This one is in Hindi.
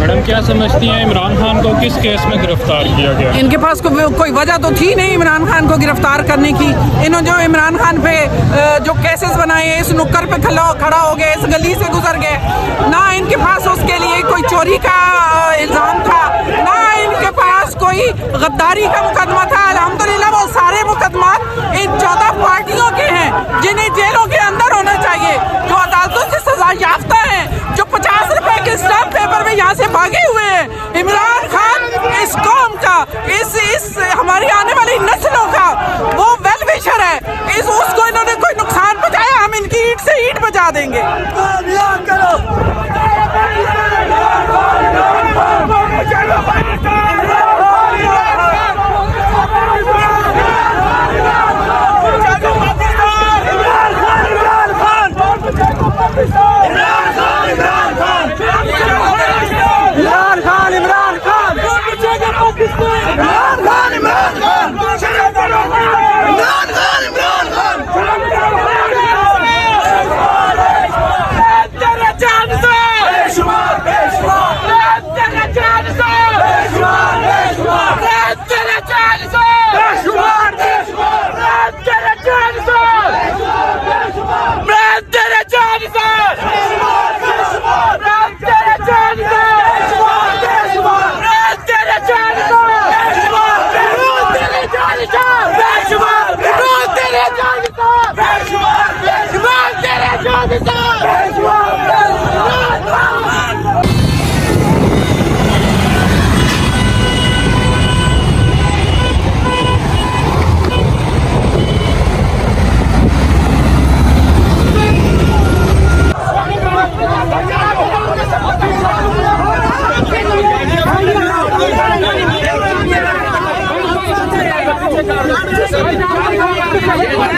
मैडम क्या समझती हैं इमरान खान को किस केस में गिरफ्तार किया गया? इनके पास कोई वजह तो थी नहीं इमरान खान को गिरफ्तार करने की। इन्होंने जो इमरान खान पे जो केसेस बनाए, इस नुक्कर पे खड़ा हो गए, इस गली से गुजर गए, ना इनके पास उसके लिए कोई चोरी का इल्ज़ाम था, ना इनके पास कोई गद्दारी का मुकदमा था। अल्हम्दुलिल्लाह वो सारे मुकदमा इन 14 पार्टियों के हैं जिन्हें जेलों के अंदर होना चाहिए, जो अदालतों से सजा याफ्ता हैं, जो 50 रुपए के स्टैम्प पेपर में यहाँ से भागे हुए हैं। इमरान खान इस कौम का, इस हमारी आने वाली नस्लों का वो वेल विशर है। उसको इन्होंने कोई नुकसान पहुंचाया, हम इनकी ईंट से ईंट बजा देंगे।